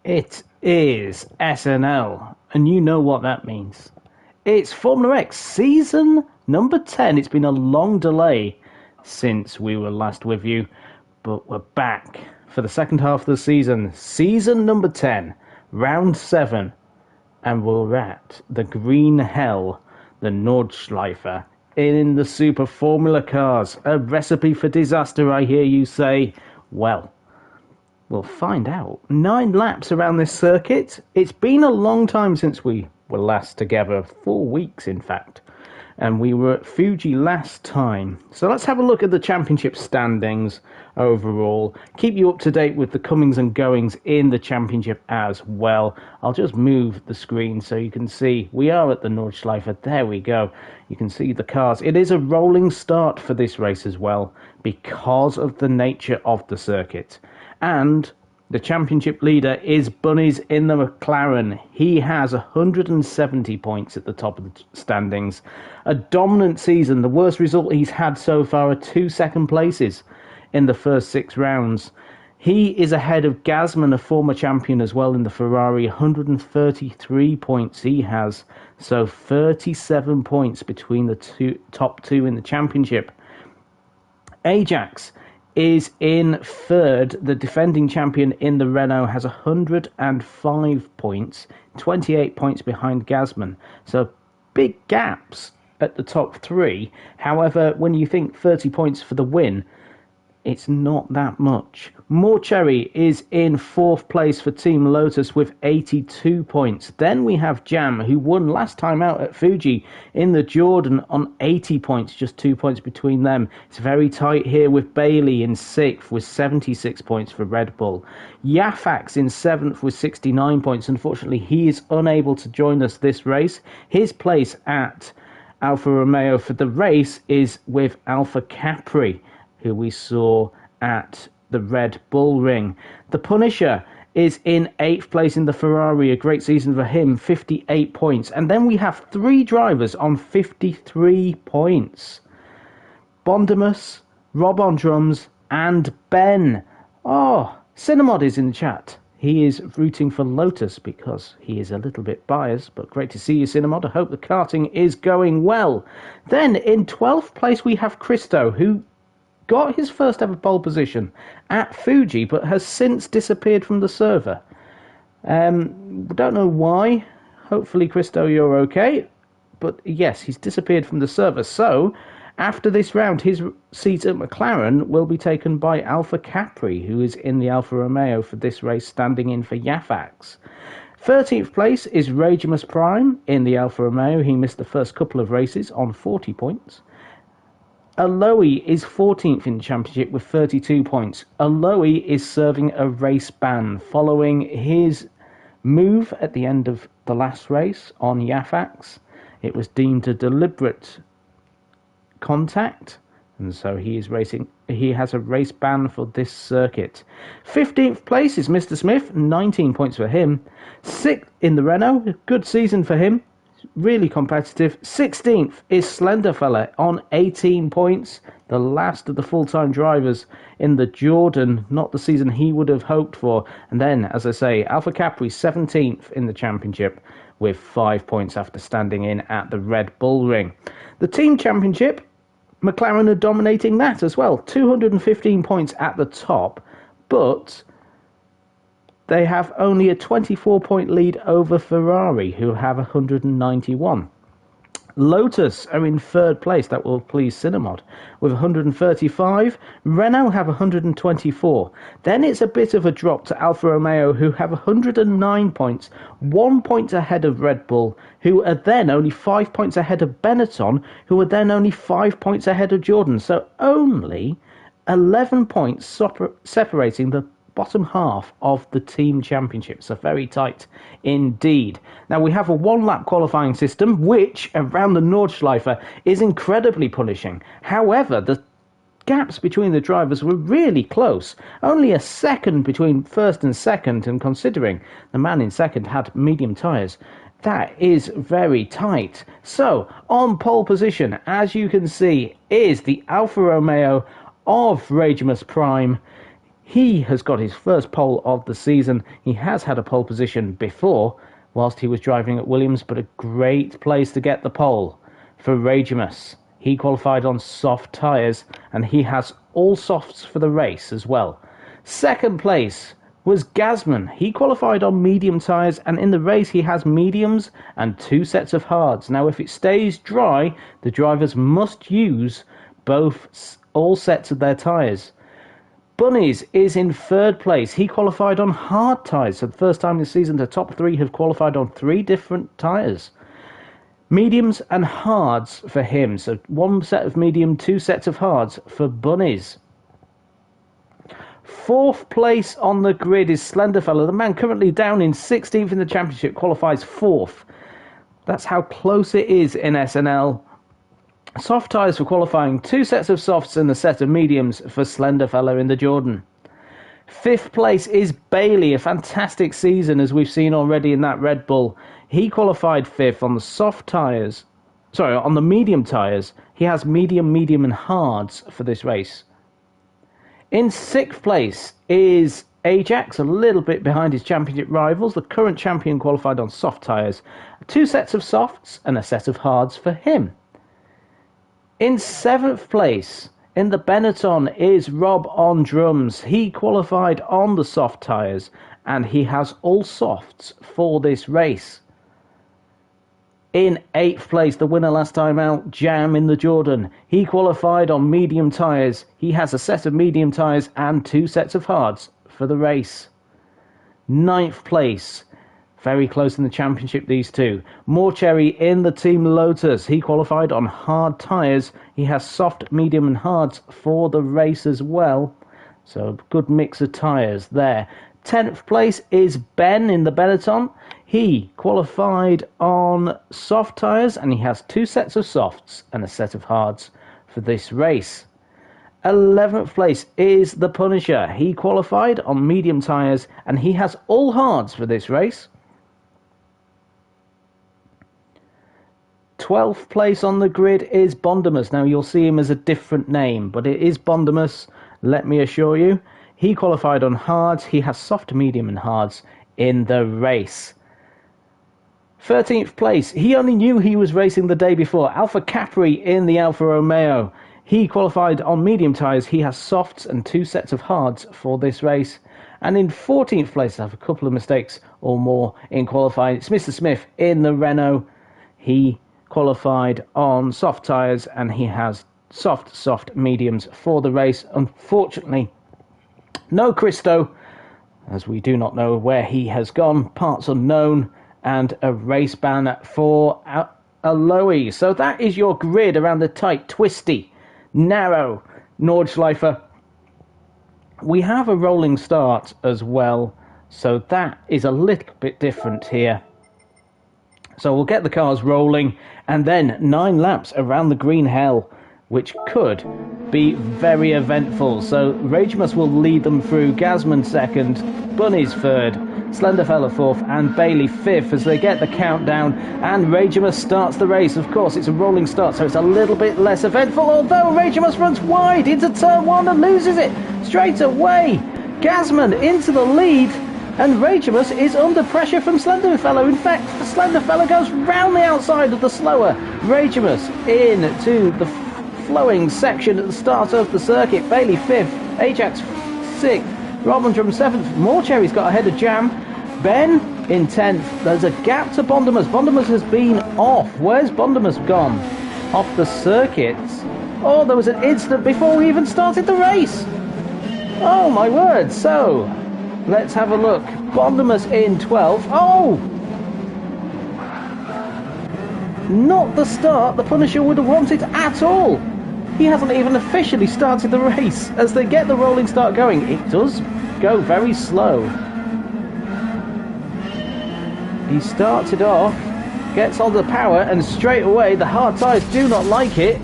It is SNL, and you know what that means. It's Formula X season number 10. It's been a long delay since we were last with you, but we're back for the second half of the season number 10, round 7, and we're at the Green Hell, the Nordschleife, in the Super Formula cars. A recipe for disaster, I hear you say. Well, we'll find out. 9 laps around this circuit. It's been a long time since we were last together. 4 weeks, in fact. And we were at Fuji last time. So let's have a look at the championship standings overall. Keep you up to date with the comings and goings in the championship as well. I'll just move the screen so you can see. We are at the Nordschleife. There we go. You can see the cars. It is a rolling start for this race as well because of the nature of the circuit. And the championship leader is Bunnies in the McLaren. He has 170 points at the top of the standings. A dominant season. The worst result he's had so far are 2 second places in the first 6 rounds. He is ahead of Gasman, a former champion as well in the Ferrari. 133 points he has. So 37 points between the top two in the championship. Ajax is in third. The defending champion in the Renault has 105 points, 28 points behind Gasman. So big gaps at the top 3. However, when you think 30 points for the win, it's not that much. Morcherry is in 4th place for Team Lotus with 82 points. Then we have Jam, who won last time out at Fuji in the Jordan on 80 points, just 2 points between them. It's very tight here with Bailey in 6th with 76 points for Red Bull. Yafax in 7th with 69 points. Unfortunately, he is unable to join us this race. His place at Alfa Romeo for the race is with Alpha Capri, who we saw at the Red Bull Ring. The Punisher is in 8th place in the Ferrari. A great season for him, 58 points. And then we have 3 drivers on 53 points. Bondimus, Rob on drums, and Ben. Oh, Cinemod is in the chat. He is rooting for Lotus because he is a little bit biased, but great to see you, Cinemod. I hope the karting is going well. Then in 12th place we have Christo, who got his first ever pole position at Fuji, but has since disappeared from the server. Don't know why. Hopefully, Christo, you're okay. But yes, he's disappeared from the server. So, after this round, his seat at McLaren will be taken by Alpha Capri, who is in the Alfa Romeo for this race, standing in for Yafax. 13th place is Ragemus Prime in the Alfa Romeo. He missed the first couple of races on 40 points. Aloe is 14th in the championship with 32 points. Aloe is serving a race ban following his move at the end of the last race on Yafax. It was deemed a deliberate contact, and so he has a race ban for this circuit. 15th place is Mr. Smith, 19 points for him. 6th in the Renault, good season for him. Really competitive. 16th is Slenderfella on 18 points. The last of the full-time drivers in the Jordan. Not the season he would have hoped for. And then, as I say, Alpha Capri 17th in the championship with 5 points after standing in at the Red Bull Ring. The team championship, McLaren are dominating that as well. 215 points at the top. But they have only a 24-point lead over Ferrari, who have 191. Lotus are in 3rd place, that will please Cinemod, with 135. Renault have 124. Then it's a bit of a drop to Alfa Romeo, who have 109 points, 1 point ahead of Red Bull, who are then only 5 points ahead of Benetton, who are then only 5 points ahead of Jordan. So only 11 points separating the bottom half of the team championship. So very tight indeed. Now we have a 1-lap qualifying system, which around the Nordschleife is incredibly punishing. However, the gaps between the drivers were really close. Only a second between first and second, and considering the man in second had medium tyres, that is very tight. So on pole position, as you can see, is the Alfa Romeo of Ragemus Prime. He has got his first pole of the season. He has had a pole position before whilst he was driving at Williams, but a great place to get the pole for Ragemus. He qualified on soft tyres, and he has all softs for the race as well. Second place was Gasman. He qualified on medium tyres, and in the race he has mediums and 2 sets of hards. Now, if it stays dry, the drivers must use all sets of their tyres. Bunnies is in third place. He qualified on hard tyres. So the first time this season, the top 3 have qualified on 3 different tyres. Mediums and hards for him. So 1 set of medium, 2 sets of hards for Bunnies. Fourth place on the grid is Slenderfella. The man currently down in 16th in the championship qualifies 4th. That's how close it is in SNL. Soft tyres for qualifying, 2 sets of softs and a set of mediums for Slenderfella in the Jordan. Fifth place is Bailey, a fantastic season as we've seen already in that Red Bull. He qualified 5th on the soft tyres. Sorry, on the medium tyres. He has medium, medium and hards for this race. In 6th place is Ajax, a little bit behind his championship rivals. The current champion qualified on soft tyres. 2 sets of softs and a set of hards for him. In 7th place in the Benetton is Rob on drums. He qualified on the soft tyres and he has all softs for this race. In 8th place, the winner last time out, Jam in the Jordan. He qualified on medium tyres. He has a set of medium tyres and 2 sets of hards for the race. 9th place, very close in the championship, these two. Morcherry in the Team Lotus. He qualified on hard tyres. He has soft, medium and hards for the race as well. So good mix of tyres there. 10th place is Ben in the Benetton. He qualified on soft tyres and he has 2 sets of softs and a set of hards for this race. 11th place is the Punisher. He qualified on medium tyres and he has all hards for this race. 12th place on the grid is Bondimus. Now you'll see him as a different name, but it is Bondimus, let me assure you. He qualified on hards. He has soft, medium and hards in the race. 13th place, he only knew he was racing the day before. Alpha Capri in the Alfa Romeo. He qualified on medium tyres. He has softs and 2 sets of hards for this race. And in 14th place, I have a couple of mistakes or more in qualifying. It's Mr. Smith in the Renault. He qualified on soft tyres and he has soft mediums for the race. Unfortunately, no Christo, as we do not know where he has gone. Parts unknown. And a race ban for Aloe. So that is your grid around the tight, twisty, narrow Nordschleife. We have a rolling start as well, so that is a little bit different here. So we'll get the cars rolling, and then 9 laps around the green hell, which could be very eventful. So Ragemus will lead them through, Gasman second, Bunny's third, Slenderfella 4th and Bailey 5th as they get the countdown, and Ragemus starts the race. Of course, it's a rolling start, so it's a little bit less eventful, although Ragemus runs wide into turn 1 and loses it straight away. Gasman into the lead, and Ragemus is under pressure from Slenderfella. In fact, Slenderfella goes round the outside of the slower Ragemus into the flowing section at the start of the circuit. Bailey 5th, Ajax 6th, Robindrum 7th. Morcherry's got ahead of Jam. Ben in 10th. There's a gap to Bondimus. Bondimus has been off. Where's Bondimus gone? Off the circuits. Oh, there was an incident before we even started the race. Oh, my word. So, let's have a look. Bondimus in 12th. Oh! Not the start the Punisher would have wanted at all. He hasn't even officially started the race. As they get the rolling start going, it does go very slow. He started off, gets on the power, and straight away the hard tyres do not like it.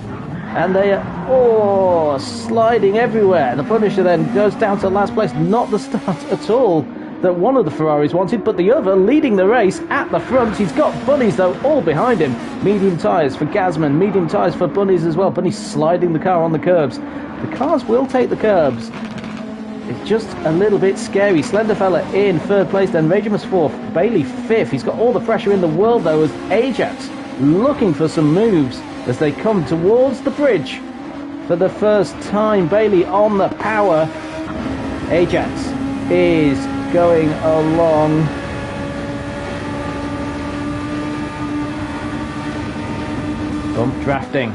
And they are sliding everywhere. The Punisher then goes down to last place. Not the start at all that one of the Ferraris wanted, but the other leading the race at the front. He's got Bunnies, though, all behind him. Medium tyres for Gasman, medium tyres for Bunnies as well. Bunnies sliding the car on the curbs. The cars will take the curbs. It's just a little bit scary. Slenderfella in third place, then Ragemus fourth, Bailey fifth. He's got all the pressure in the world though, as Ajax looking for some moves as they come towards the bridge for the first time. Bailey on the power. Ajax is going along. Bump drafting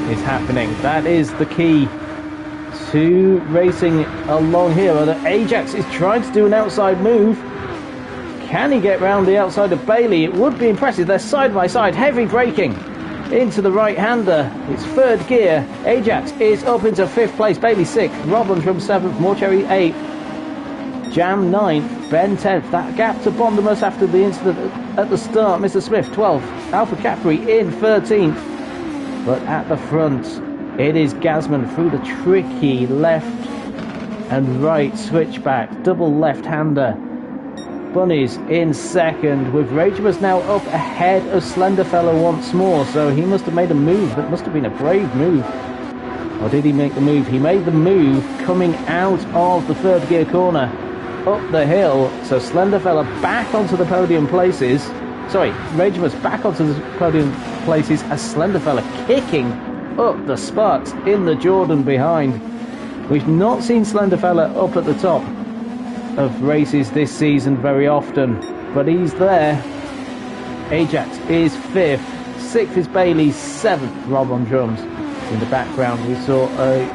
is happening. That is the key to racing along here. Ajax is trying to do an outside move. Can he get round the outside of Bailey? It would be impressive. They're side by side. Heavy braking into the right-hander. It's third gear. Ajax is up into fifth place. Bailey sixth. Robin from seventh. Morcherry eighth. Jam ninth. Ben 10th. That gap to Bondamus after the incident at the start. Mr. Smith 12th. Alpha Capri in 13th. But at the front, it is Gazman through the tricky left and right switchback. Double left-hander. Bunnies in second, with Ragemus now up ahead of Slenderfella once more. So he must have made a move. That must have been a brave move. Or did he make the move? He made the move coming out of the third gear corner up the hill. So Slenderfella back onto the podium places. Sorry, Ragemus back onto the podium places as Slenderfella kicking up the sparks in the Jordan behind. We've not seen Slenderfella up at the top of races this season very often, but he's there. Ajax is fifth. Sixth is Bailey. Seventh, Rob on drums. In the background, we saw a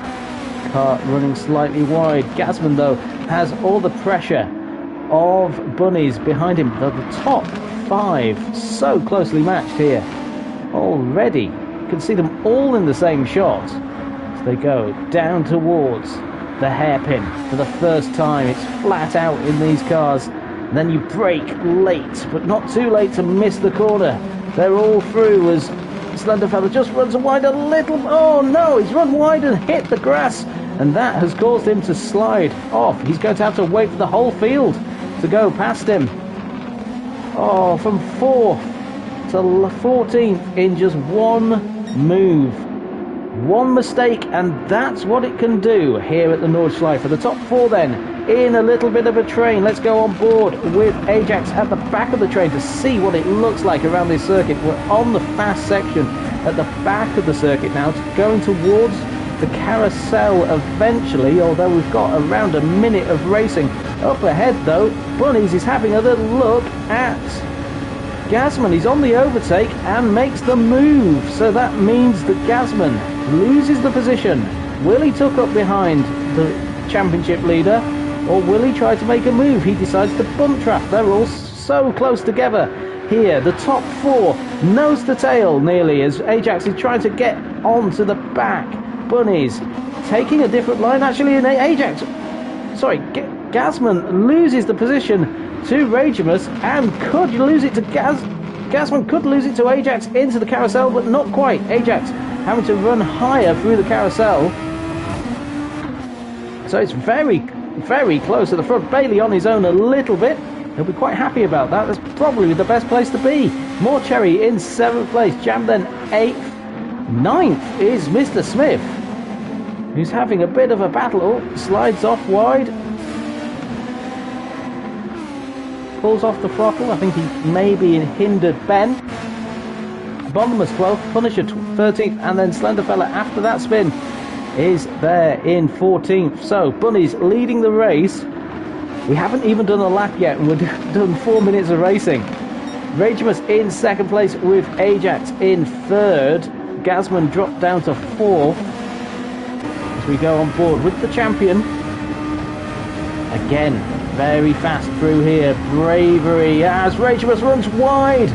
car running slightly wide. Gazman, though, has all the pressure of Bunnies behind him. The top five so closely matched here already. You can see them all in the same shot as they go down towards the hairpin for the first time. It's flat out in these cars. And then you brake late, but not too late to miss the corner. They're all through as Slenderfella just runs wide a little. Oh no, he's run wide and hit the grass, and that has caused him to slide off. He's going to have to wait for the whole field to go past him. Oh, from 4th to 14th in just one move. One mistake, and that's what it can do here at the Nordschleife. For the top four then, in a little bit of a train. Let's go on board with Ajax at the back of the train to see what it looks like around this circuit. We're on the fast section at the back of the circuit now, going towards the carousel eventually, although we've got around a minute of racing. Up ahead though, Bunnies is having a little look at Gazman. He's on the overtake and makes the move, so that means that Gazman loses the position. Will he tuck up behind the championship leader, or will he try to make a move? He decides to bump trap. They're all so close together here. The top four nose to tail nearly as Ajax is trying to get onto the back. Bunnies taking a different line actually, and Gazman loses the position to Ragemus and could lose it to Gazman could lose it to Ajax into the carousel, but not quite. Ajax having to run higher through the carousel. So it's very, very close to the front. Bailey on his own a little bit. He'll be quite happy about that. That's probably the best place to be. Morcherry in 7th place. Jam then 8th. 9th is Mr. Smith, who's having a bit of a battle. Oh, slides off wide. Pulls off the throttle. I think he maybe hindered Ben. Bondamus 12th, Punisher 13th, and then Slenderfella after that spin is there in 14th. So Bunny's leading the race. We haven't even done a lap yet, and we've done 4 minutes of racing. Ragemus in 2nd place with Ajax in 3rd. Gazman dropped down to 4th as we go on board with the champion. Again, very fast through here. Bravery as Ragemus runs wide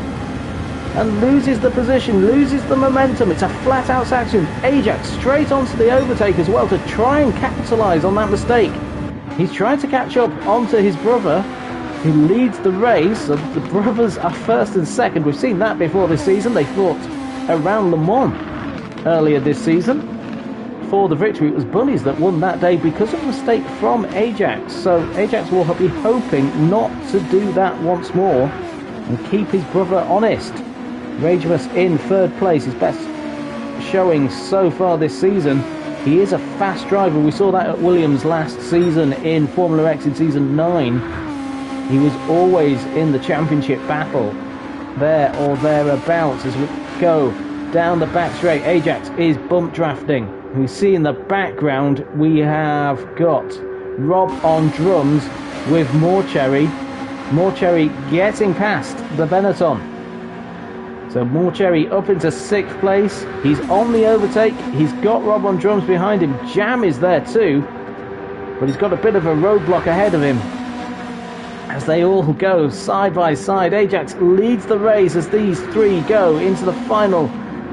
and loses the position, loses the momentum. It's a flat out section. Ajax straight onto the overtake as well to try and capitalise on that mistake. He's trying to catch up onto his brother, who leads the race. The brothers are 1st and 2nd. We've seen that before this season. They fought around Le Mans earlier this season. For the victory, it was Bunnies that won that day because of a mistake from Ajax. So Ajax will be hoping not to do that once more and keep his brother honest. Ragemus in 3rd place, his best showing so far this season. He is a fast driver. We saw that at Williams last season in Formula X in season 9. He was always in the championship battle, there or thereabouts. As we go down the back straight, Ajax is bump drafting. We see in the background we have got Rob on drums with Morcherry. Morcherry getting past the Benetton. So Morcherry up into 6th place. He's on the overtake. He's got Rob on drums behind him. Jam is there too, but he's got a bit of a roadblock ahead of him. As they all go side by side, Ajax leads the race as these three go into the final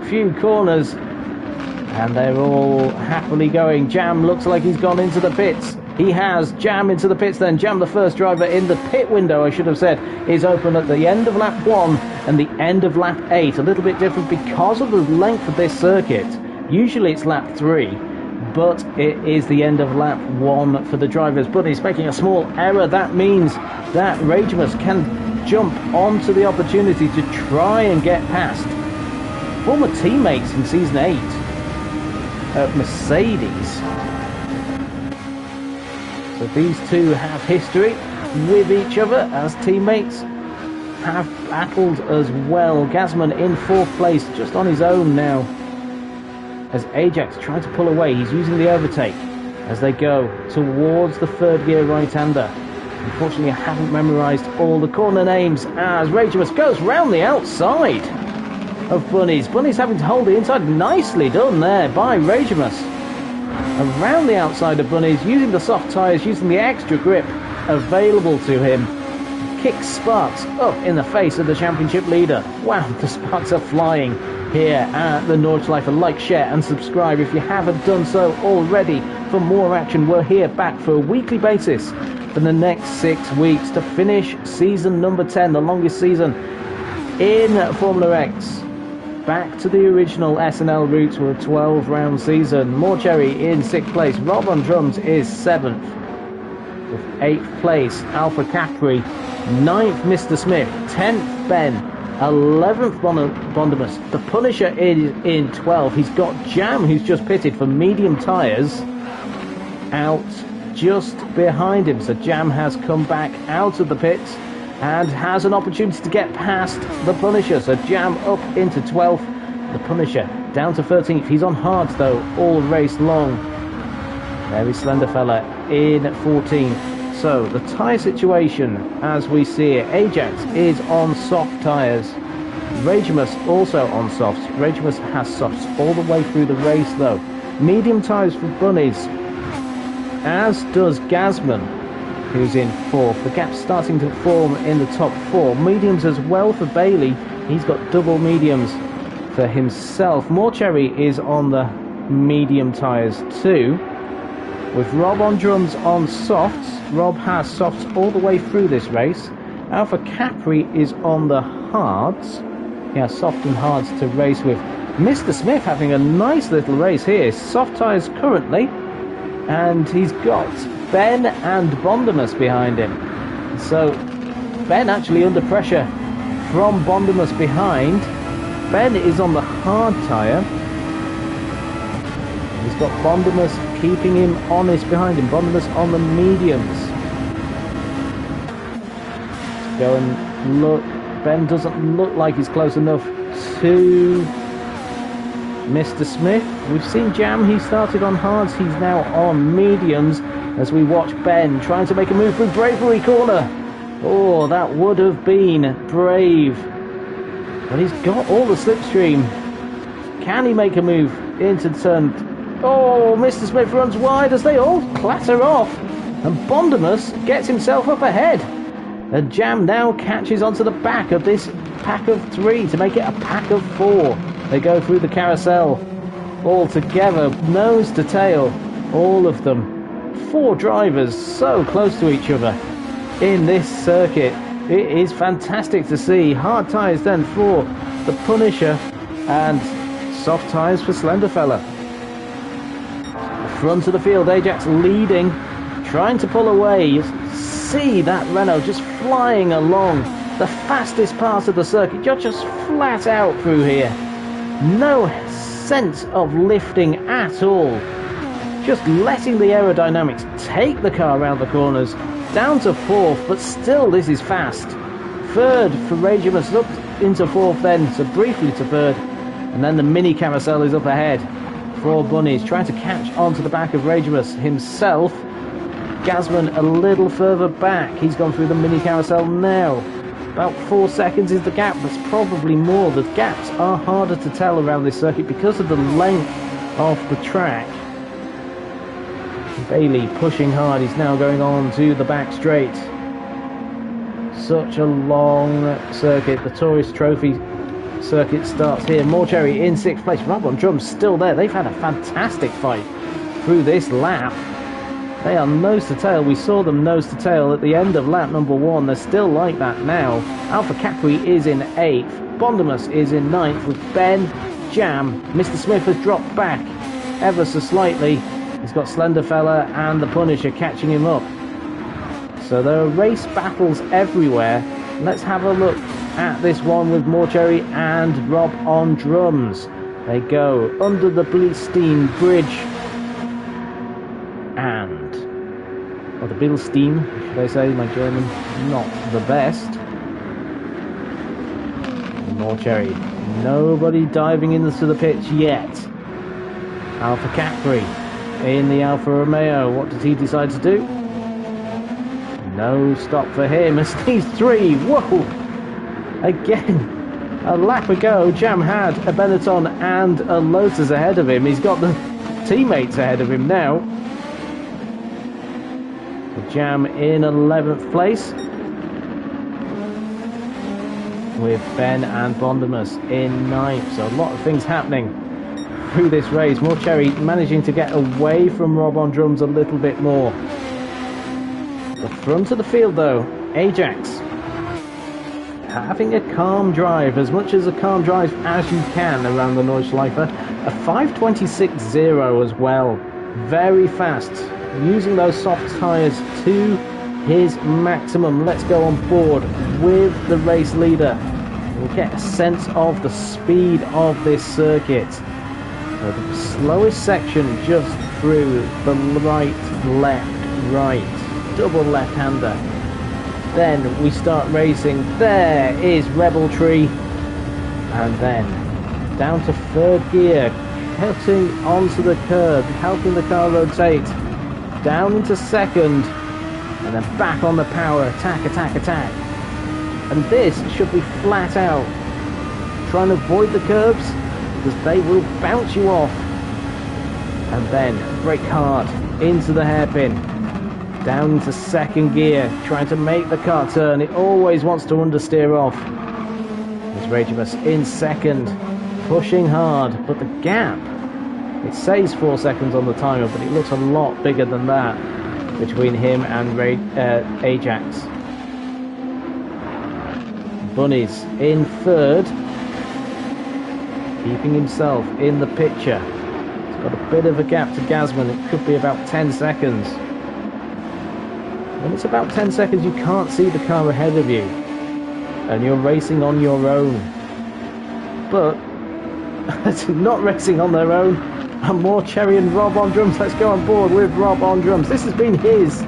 few corners. And they're all happily going. Jam looks like he's gone into the pits. He has. Jam into the pits then. Jam, the first driver in the pit window, I should have said, is open at the end of lap 1 and the end of lap 8. A little bit different because of the length of this circuit. Usually it's lap 3, but it is the end of lap 1 for the drivers. But he's making a small error. That means that Ragemus can jump onto the opportunity to try and get past former teammates in season 8 at Mercedes. So these two have history with each other as teammates, have battled as well. Gasman in 4th place, just on his own now, as Ajax tries to pull away. He's using the overtake as they go towards the 3rd gear right-hander. Unfortunately, I haven't memorised all the corner names as Ragemus goes round the outside of Bunnies. Bunnies having to hold the inside. Nicely done there by Ragemus. Around the outside of Bunnies, using the soft tyres, using the extra grip available to him. Kicks sparks up in the face of the championship leader. Wow, the sparks are flying here at the Nordschleife. Like, share and subscribe if you haven't done so already for more action. We're here back for a weekly basis for the next 6 weeks to finish season number 10, the longest season in Formula X. Back to the original SNL roots with a 12-round season. Morcherry in 6th place. Rob on drums is 7th. With 8th place, Alpha Capri. 9th, Mr. Smith. 10th, Ben. 11th, Bondimus. The Punisher is in 12th. He's got Jam, who's just pitted for medium tyres, out just behind him. So Jam has come back out of the pits and has an opportunity to get past the Punisher. So Jam up into 12th, the Punisher down to 13th. He's on hards though all race long. There is Slenderfella in 14th. So the tyre situation as we see it, Ajax is on soft tyres. Ragemus also on softs. Ragemus has softs all the way through the race though. Medium tyres for Bunnies, as does Gasman, who's in 4th. The gap's starting to form in the top 4. Mediums as well for Bailey. He's got double mediums for himself. Morcherry is on the medium tyres too, with Rob on drums on softs. Rob has softs all the way through this race. Alpha Capri is on the hards. He has soft and hards to race with. Mr. Smith having a nice little race here. Soft tyres currently, and he's got Ben and Bondimus behind him. So Ben actually under pressure from Bondimus behind. Ben is on the hard tyre. He's got Bondimus keeping him honest behind him. Bondimus on the mediums. Let's go and look. Ben doesn't look like he's close enough to Mr. Smith. We've seen Jam, he started on hards, he's now on mediums as we watch Ben trying to make a move through Bravery Corner. Oh, that would have been brave. But he's got all the slipstream. Can he make a move into turn? Oh, Mr. Smith runs wide as they all clatter off. And Bondimus gets himself up ahead. And Jam now catches onto the back of this pack of 3 to make it a pack of 4. They go through the carousel all together, nose to tail, all of them. 4 drivers so close to each other in this circuit. It is fantastic to see. Hard tyres then for the Punisher and soft tyres for Slenderfella. Front of the field, Ajax leading, trying to pull away. You see that Renault just flying along the fastest part of the circuit. You're just flat out through here. No sense of lifting at all. just letting the aerodynamics take the car around the corners, down to fourth, but still this is fast. Third for Ragemus, up into fourth then, so briefly to third, and then the mini carousel is up ahead. Four bunnies trying to catch onto the back of Ragemus himself. Gazman a little further back, he's gone through the mini carousel now. About 4 seconds is the gap, that's probably more. The gaps are harder to tell around this circuit because of the length of the track. Bailey pushing hard, he's now going on to the back straight. Such a long circuit, the Tourist Trophy circuit starts here. Morcherry in 6th place, Rob on drums still there. They've had a fantastic fight through this lap. They are nose to tail. We saw them nose to tail at the end of lap number 1. They're still like that now. Alpha Capri is in 8th. Bondimus is in 9th with Ben, Jam. Mr. Smith has dropped back ever so slightly. He's got Slenderfella and the Punisher catching him up. So there are race battles everywhere. Let's have a look at this one with Morcherry and Rob on drums. They go under the Bleestein Bridge and, or the Bilstein, should I say, my German not the best. Morcherry, nobody diving into the pitch yet. Alpha Capri in the Alfa Romeo, what does he decide to do? No stop for him as these three, whoa! Again, a lap ago, Jam had a Benetton and a Lotus ahead of him. He's got the teammates ahead of him now. Jam in 11th place. With Ben and Bondimus in 9th. So a lot of things happening through this race. Morcherry managing to get away from Rob on drums a little bit more. The front of the field though, Ajax having a calm drive, as much as a calm drive as you can around the Nordschleife. A 5:26.0 as well, very fast, using those soft tyres to his maximum. Let's go on board with the race leader. We'll get a sense of the speed of this circuit. So the slowest section just through the right, left, right, double left-hander. Then we start racing. There is Rebel Tree. And then down to 3rd gear, cutting onto the curb, helping the car rotate. Down into 2nd. And then back on the power. Attack, attack, attack. And this should be flat out. Trying to avoid the curbs, because they will bounce you off. And then brake hard into the hairpin. Down to 2nd gear, trying to make the car turn. It always wants to understeer off. There's Ragemus in 2nd, pushing hard, but the gap, it says 4 seconds on the timer, but it looks a lot bigger than that between him and Ajax. Bunnies in 3rd, keeping himself in the picture. He's got a bit of a gap to Gazman. It could be about 10 seconds. When it's about 10 seconds, you can't see the car ahead of you, and you're racing on your own. But not racing on their own. And Morcherry and Rob on drums. Let's go on board with Rob on drums. This has been his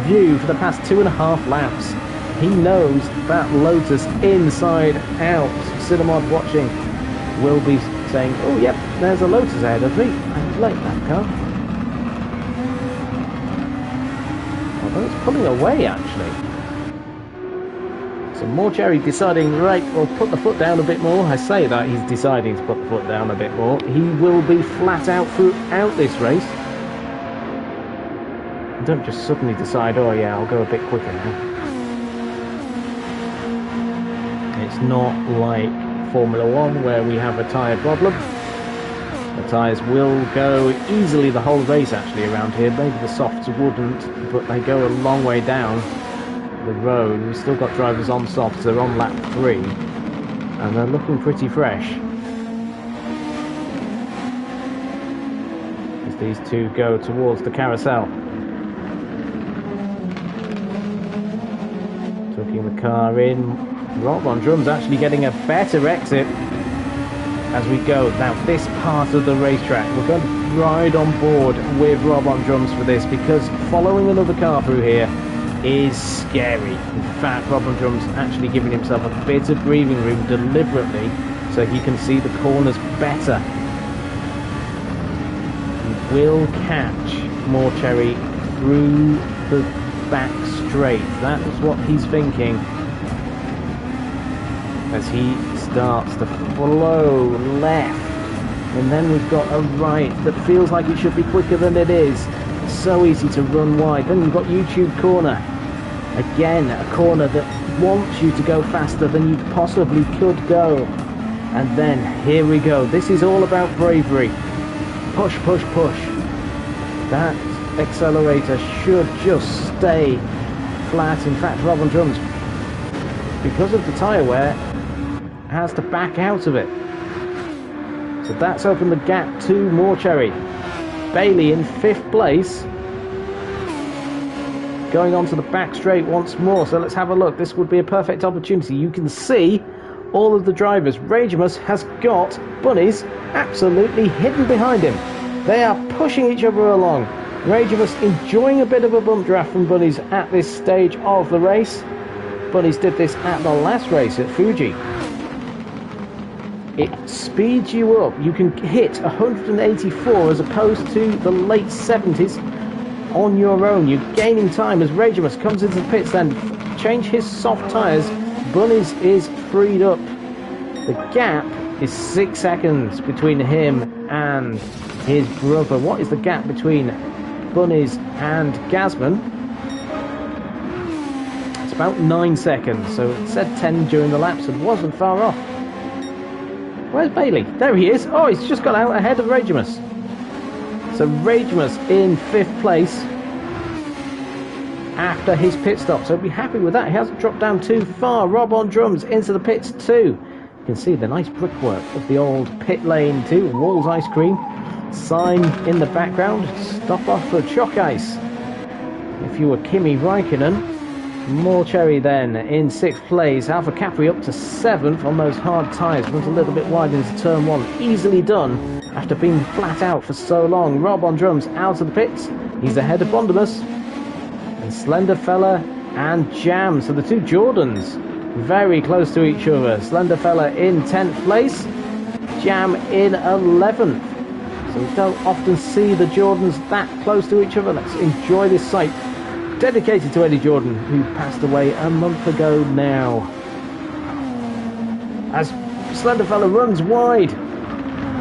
view for the past 2.5 laps. He knows that Lotus inside out. Cinemod watching will be saying, oh yep, there's a Lotus ahead of me. I like that car. Although it's pulling away actually. So Morcherry deciding, right, we'll put the foot down a bit more. I say that, he's deciding to put the foot down a bit more. He will be flat out throughout this race. Don't just suddenly decide, oh yeah, I'll go a bit quicker now. It's not like Formula 1 where we have a tyre problem. The tyres will go easily the whole race actually around here. Maybe the softs wouldn't, but they go a long way down the road. We've still got drivers on softs. They're on lap 3 and they're looking pretty fresh as these two go towards the carousel. Tucking the car in. Rob on drums actually getting a better exit as we go. Now this part of the racetrack, we're going to right on board with Rob on drums for this, because following another car through here is scary. In fact, Rob on drums actually giving himself a bit of breathing room deliberately so he can see the corners better. He will catch more Cherry through the back straight. That is what he's thinking as he starts to flow left. And then we've got a right that feels like it should be quicker than it is. So easy to run wide. Then you've got YouTube corner. Again, a corner that wants you to go faster than you possibly could go. And then, here we go. This is all about bravery. Push, push, push. That accelerator should just stay flat. In fact, Rob on drums, because of the tyre wear, has to back out of it. So that's opened the gap to more Cherry. Bailey in 5th place. Going on to the back straight once more. So let's have a look. This would be a perfect opportunity. You can see all of the drivers. Ragemus has got Bunnies absolutely hidden behind him. They are pushing each other along. Ragemus enjoying a bit of a bump draft from Bunnies at this stage of the race. Bunnies did this at the last race at Fuji. It speeds you up. You can hit 184 as opposed to the late 70s on your own. You're gaining time as Ragemus comes into the pits, then change his soft tyres. Bunnies is freed up. The gap is 6 seconds between him and his brother. What is the gap between Bunnies and Gasman? It's about 9 seconds. So it said 10 during the laps and wasn't far off. Where's Bailey? There he is. Oh, he's just got out ahead of Ragemus. So Ragemus in 5th place after his pit stop. So be happy with that. He hasn't dropped down too far. Rob on drums into the pits too. You can see the nice brickwork of the old pit lane too. Wall's Ice Cream. Sign in the background. Stop off for chalk ice. If you were Kimi Raikkonen. More Cherry then in 6th place. Alpha Capri up to 7th on those hard tyres. Runs a little bit wide into turn 1. Easily done after being flat out for so long. Rob on drums out of the pits. He's ahead of Bondamus. And Slender Fella and Jam. So the two Jordans very close to each other. Slender Fella in 10th place. Jam in 11th. So we don't often see the Jordans that close to each other. Let's enjoy this sight. Dedicated to Eddie Jordan, who passed away a month ago now. As Slender Fella runs wide,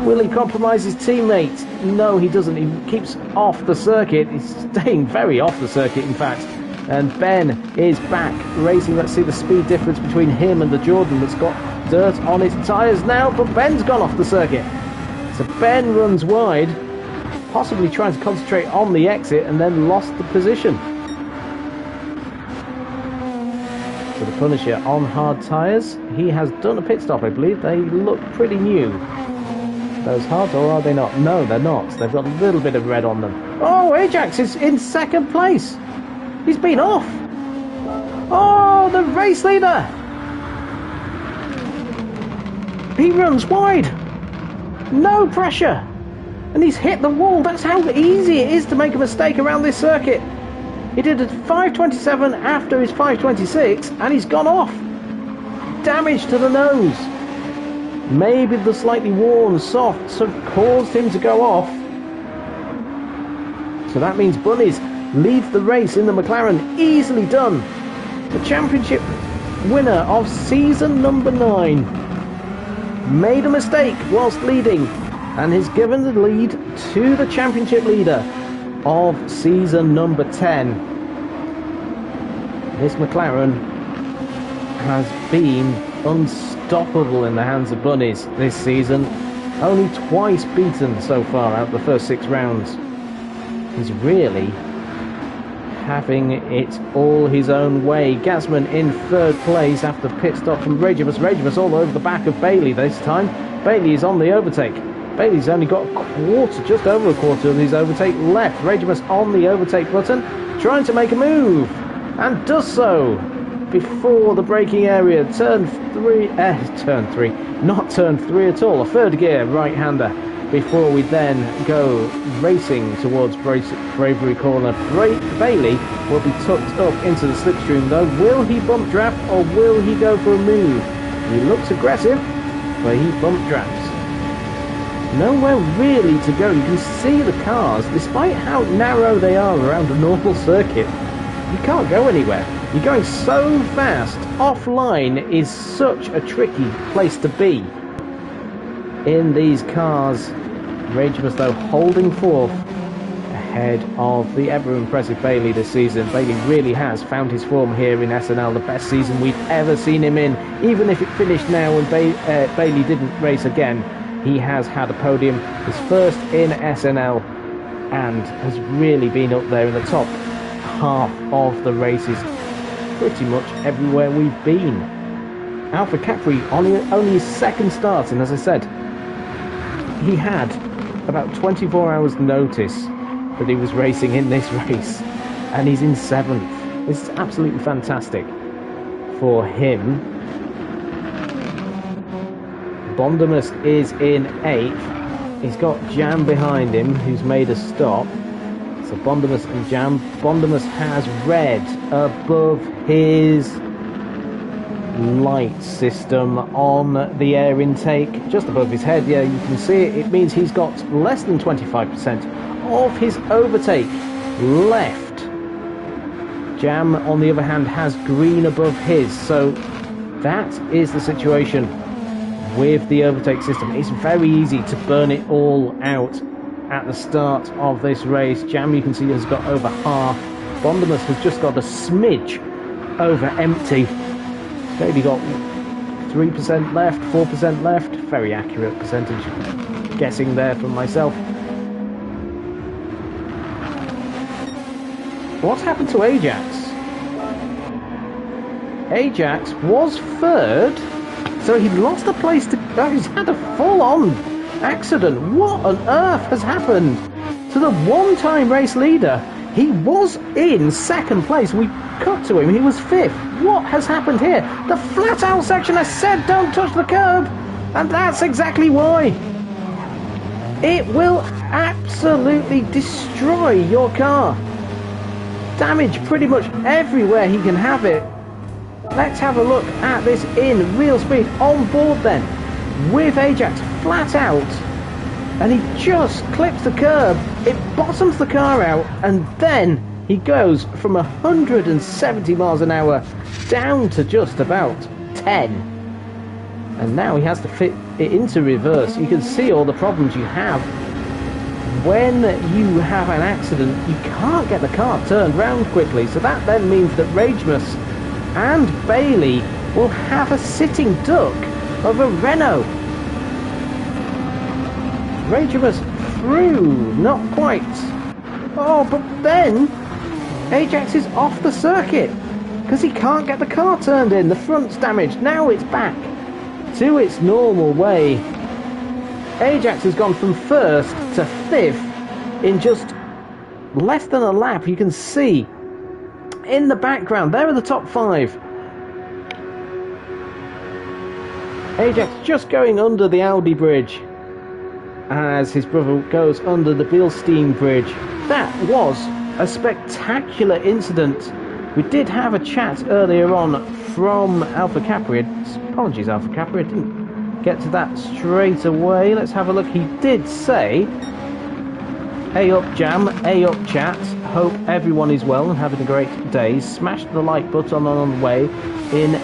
will he compromise his teammate? No, he doesn't. He keeps off the circuit. He's staying very off the circuit, in fact. And Ben is back racing. Let's see the speed difference between him and the Jordan that's got dirt on his tyres now, but Ben's gone off the circuit. So Ben runs wide, possibly trying to concentrate on the exit, and then lost the position. So the Punisher on hard tyres. He has done a pit stop, I believe. They look pretty new. Those hards, or are they not? No, they're not. They've got a little bit of red on them. Oh, Ajax is in 2nd place. He's been off. Oh, the race leader. He runs wide. No pressure. And he's hit the wall. That's how easy it is to make a mistake around this circuit. He did a 5.27 after his 5.26, and he's gone off. Damage to the nose. Maybe the slightly worn softs have caused him to go off. So that means Bunnies leads the race in the McLaren. Easily done. The championship winner of season number 9 made a mistake whilst leading and has given the lead to the championship leader of season number 10. This McLaren has been unstoppable in the hands of Bunnies this season. Only twice beaten so far out of the first 6 rounds. He's really having it all his own way. Gasman in 3rd place after pit stop from Ragemus. Ragemus all over the back of Bailey this time. Bailey is on the overtake. Bailey's only got a quarter, just over a quarter of his overtake left. Ragemus on the overtake button, trying to make a move, and does so before the braking area. Turn 3, not turn 3 at all, a 3rd gear right-hander. before we then go racing towards Bravery Corner. Bailey will be tucked up into the slipstream though. Will he bump draft or will he go for a move? He looks aggressive, but he bump drafts. Nowhere really to go. You can see the cars, despite how narrow they are around a normal circuit. You can't go anywhere. You're going so fast. Offline is such a tricky place to be in these cars. Ragemus though holding fourth ahead of the ever impressive Bailey this season. Bailey really has found his form here in SNL, the best season we've ever seen him in. Even if it finished now and Bailey didn't race again, he has had a podium, his first in SNL, and has really been up there in the top half of the races pretty much everywhere we've been. Alpha Capri only his second start, and as I said, he had about 24 hours notice that he was racing in this race, and he's in 7th. This is absolutely fantastic for him. Bondamus is in 8th. He's got Jam behind him, who's made a stop. So Bondamus and Jam. Bondamus has red above his light system on the air intake, just above his head. Yeah, you can see it. It means he's got less than 25% of his overtake left. Jam, on the other hand, has green above his. So that is the situation with the overtake system. It's very easy to burn it all out at the start of this race. Jam, you can see, has got over half. Bondamus has just got a smidge over empty. Maybe got 3% left, 4% left. Very accurate percentage guessing there from myself. What's happened to Ajax? Ajax was 3rd, so he lost a place to... he's had a full-on accident. What on earth has happened to the one-time race leader? He was in 2nd place. We cut to him. He was 5th. What has happened here? The flat-out section, I said don't touch the curb. And that's exactly why. It will absolutely destroy your car. Damage pretty much everywhere he can have it. Let's have a look at this in real speed. On board then, with Ajax flat out, and he just clips the curb. It bottoms the car out, and then he goes from 170 miles an hour down to just about 10. And now he has to fit it into reverse. You can see all the problems you have when you have an accident. You can't get the car turned round quickly, so that then means that Ragemus and Bailey will have a sitting duck of a Renault. Ragemus through, not quite. Oh, but then Ajax is off the circuit because he can't get the car turned in. The front's damaged. Now it's back to its normal way. Ajax has gone from 1st to 5th in just less than a lap. You can see in the background, there are the top 5. Ajax just going under the Audi bridge as his brother goes under the Bilstein bridge. That was a spectacular incident. We did have a chat earlier on from Alpha Capri. Apologies, Alpha Capri, I didn't get to that straight away. Let's have a look. He did say, "Hey up Jam, hey up chat, hope everyone is well and having a great day. Smash the like button on the way in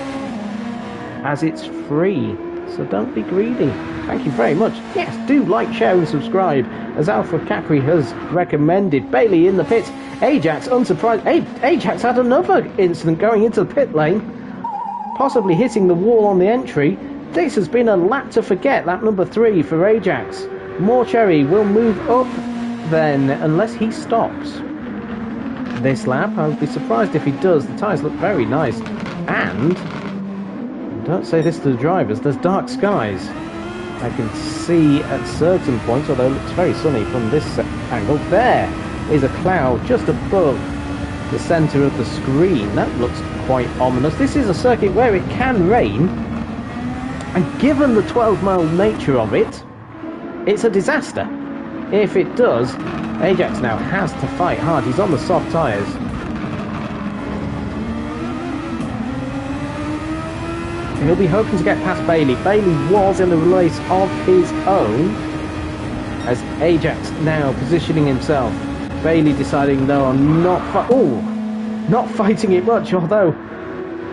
as it's free, so don't be greedy." Thank you very much. Yes, do like, share and subscribe, as Alpha Capri has recommended. Bailey in the pits. Ajax, unsurprised. Ajax had another incident going into the pit lane, possibly hitting the wall on the entry. This has been a lap to forget, lap number 3 for Ajax. Morcherry will move up then, unless he stops this lap. I would be surprised if he does. The tyres look very nice. And, don't say this to the drivers, there's dark skies. I can see at certain points, although it looks very sunny from this angle. There is a cloud just above the centre of the screen. That looks quite ominous. This is a circuit where it can rain, and given the 12-mile nature of it, it's a disaster. If it does, Ajax now has to fight hard. He's on the soft tyres. He'll be hoping to get past Bailey. Bailey was in the race of his own, as Ajax now positioning himself. Bailey deciding, no, I'm not fighting it much, although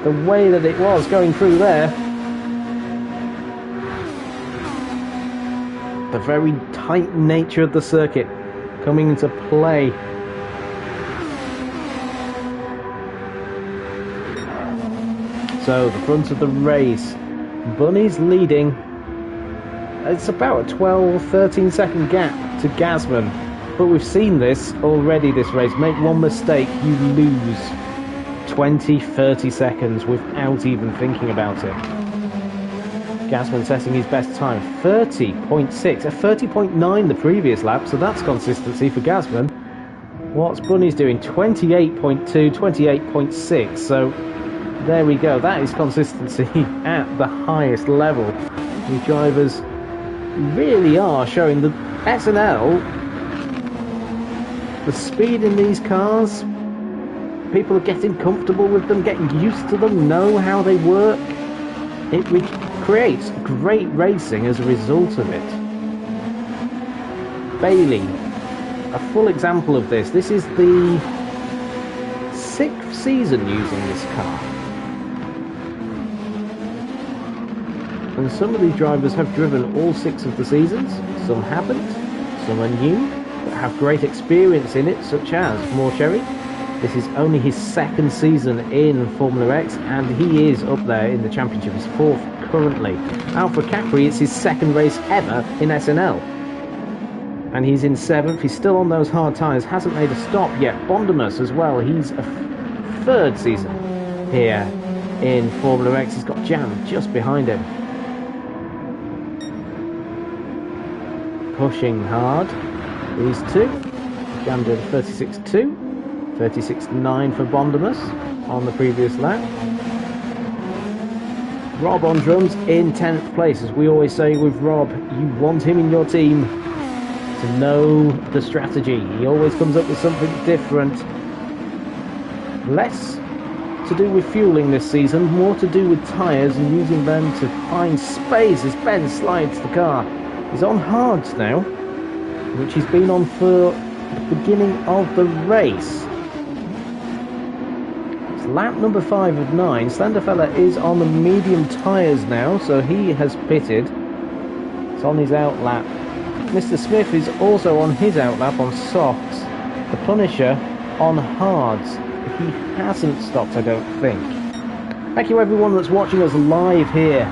the way that it was going through there, the very tight nature of the circuit coming into play. So the front of the race, Bunny's leading. It's about a 12-13 second gap to Gasman, but we've seen this already this race. Make one mistake, you lose 20-30 seconds without even thinking about it. Gasman setting his best time, 30.6, a 30.9 the previous lap, so that's consistency for Gasman. What's Bunny's doing? 28.2, 28.6, so there we go. That is consistency at the highest level. The drivers really are showing the SNL, the speed in these cars. People are getting comfortable with them, getting used to them, know how they work. It creates great racing as a result of it. Bailey, a full example of this. This is the 6th season using this car. And some of these drivers have driven all 6 of the seasons, some haven't, some are new, but have great experience in it, such as Morcherry. This is only his 2nd season in Formula X, and he is up there in the championship. He's 4th currently. Alpha Capri, it's his 2nd race ever in SNL. And he's in 7th, he's still on those hard tyres, hasn't made a stop yet. Bondemus as well, he's a 3rd season here in Formula X. He's got Jam just behind him. Pushing hard, these two. Jam did 36.2, 36.9 for Bondemus on the previous lap. Rob on drums in 10th place. As we always say with Rob, you want him in your team to know the strategy. He always comes up with something different. Less to do with fueling this season, more to do with tyres and using them to find space as Ben slides the car. He's on hards now, which he's been on for the beginning of the race. It's lap number 5 of 9. Slenderfella is on the medium tyres now, so he has pitted. It's on his out lap. Mr. Smith is also on his out lap on softs. The Punisher on hards. He hasn't stopped, I don't think. Thank you everyone that's watching us live here